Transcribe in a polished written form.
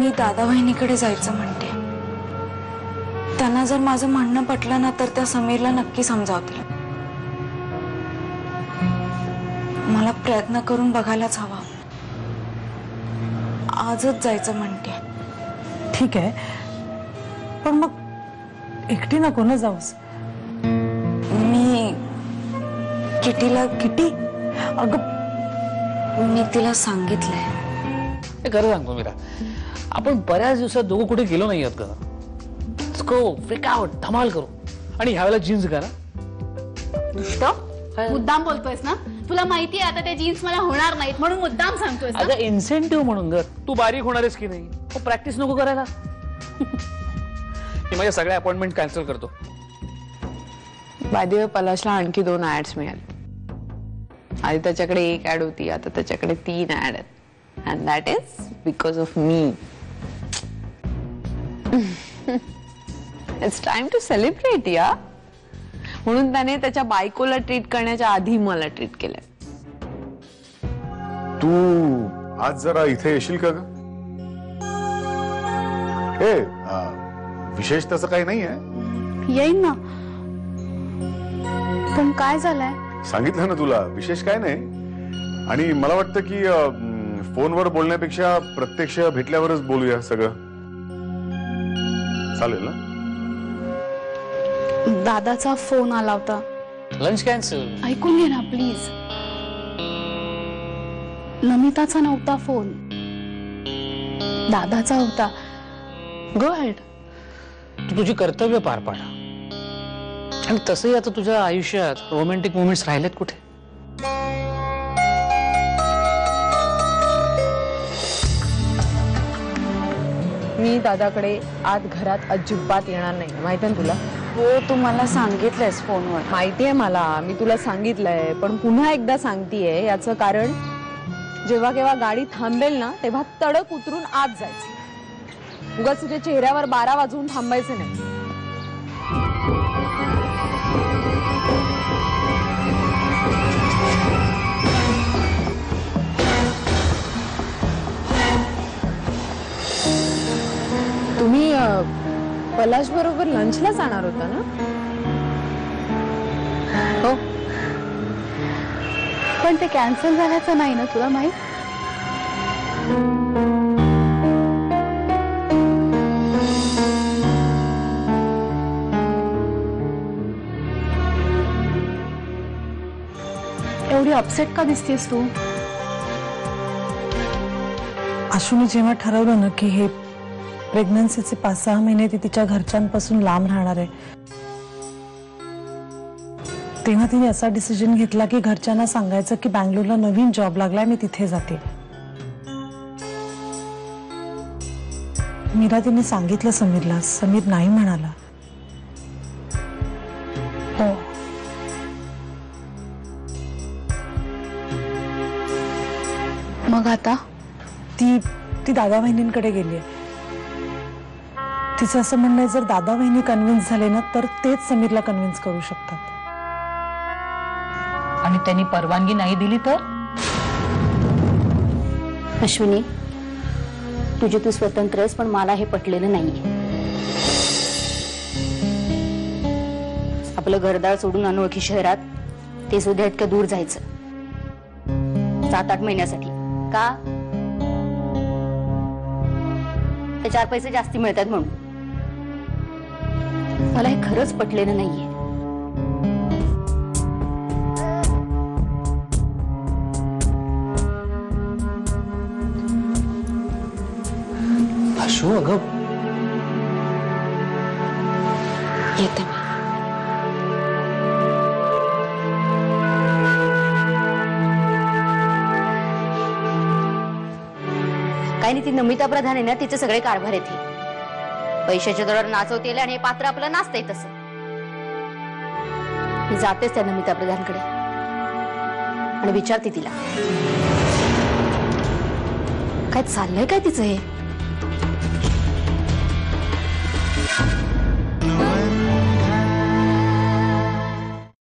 मी दादा वहिनीकडे जायचं म्हणते. त्यांना जर माझं म्हणणं पटलं ना तर त्या समीरला नक्की समजावतील. मला प्रयत्न करून बघायलाच हवा. आजच जायचं म्हणते. ठीक आहे, पण मग एकटी नको ना जाऊस. मी किटीला. किटी? अगं मी तिला सांगितलंय. खरं सांगतो मीरा, आपण बऱ्याच दिवसात दोघं कुठे गेलो नाही आहोत का? फ्रिक आउट, धमाल करू. आणि ह्यावेळेला जीन्स घाला. दुष्ट मुद्दाम बोलतोयस ना? तुला माहितीये आता ते जीन्स मला होणार नाहीत म्हणून मुद्दाम सांगतोयस ना? अगं इन्सेंटिव्ह म्हणून ग. तू बारीक होणार आहेस की नाही? प्रॅक्टिस नको करायला? मी माझ्या सगळ्या अपॉइंटमेंट कॅन्सल करतो. बाय द वे, पलाशला आणखी 2 ऍड्स मिळाले. आधी त्याच्याकडे 1 ऍड होती, आता त्याच्याकडे 3 ऍड आहेत. And that is because of me. It's time to celebrate या. म्हणून त्याने त्याच्या बायकोला ट्रीट करण्याच्या आधी मला ट्रीट केलंय. तू आज जरा इथे येशील का ग? हे विशेष तसं काही नाही आहे. येईन ना, पण काय झालंय? सांगितलं ना तुला, विशेष काय नाही. आणि मला वाटतं की फोनवर बोलण्यापेक्षा प्रत्यक्ष भेटल्यावरच बोलूया सगळं. चालेल ना? दादाचा फोन आला होता. Lunch cancel. ऐकून घे ना प्लीज. नमिताचा नव्हता फोन, दादाचा होता. गो अहेड, तू तुझी कर्तव्य पार पाडा. आणि तसंही आता तुझ्या आयुष्यात रोमॅन्टिक मोमेंट्स राहिलेत कुठे? मी दादाकडे आज घरात अजिबात येणार नाही, माहिती आहे तुला? हो, तू मला सांगितलंयस फोनवर. माहितीये मला, मी तुला सांगितलंय. पण पुन्हा एकदा सांगतेय. याचं कारण जेव्हा केव्हा गाडी थांबेल ना तेव्हा तडक उतरून आत जायचं. उगाच तुझ्या चेहऱ्यावर 12 वाजवून थांबायचे नाही. तुम्ही पलाश बरोबर लंचला जाणार होता ना? हो, पण ते कॅन्सल झाल्याचं नाही ना तुला माहित? एवढी अपसेट का दिसतेस तू? आशूने जेव्हा ठरवलं ना की हे प्रेग्नन्सीचे 5-6 महिने ती तिच्या घरच्यांपासून लांब राहणार आहे, तेव्हा तिने असा डिसिजन घेतला की घरच्यांना सांगायचं की बँगलोरला नवीन जॉब लागलाय, मी तिथे जाते. मीरा तिने सांगितलं समीरला. समीर नाही म्हणाला. हो, मग आता ती दादा वहिनींकडे गेली. तिचं असं म्हणणं आहे जर दादा वहिनी कन्व्हिन्स झाले ना तर तेच समीरला कन्व्हिन्स करू शकतात. आणि त्यांनी परवानगी नाही दिली तर? अश्विनी, तुझे तू स्वतंत्र आहेस, पण मला हे पटलेलं नाहीये. आपलं घरदार सोडून अनोळखी शहरात, ते सुद्धा इतकं दूर जायचं 7-8 महिन्यासाठी. का? ते 4 पैसे जास्ती मिळतात म्हणून. मला हे खरंच पटलेलं नाहीये. आशू, अगं येते मी. काही नाही, ती नमिता प्रधान आहे ना, तिचे सगळे कारभार येते. पैशाच्या दरावर नाचवतेल आणि हे पात्र आपलं नाचतंय तसं. मी जातेच त्या नमिता प्रधानकडे आणि विचारते तिला काय चाललंय, काय तिचं हे.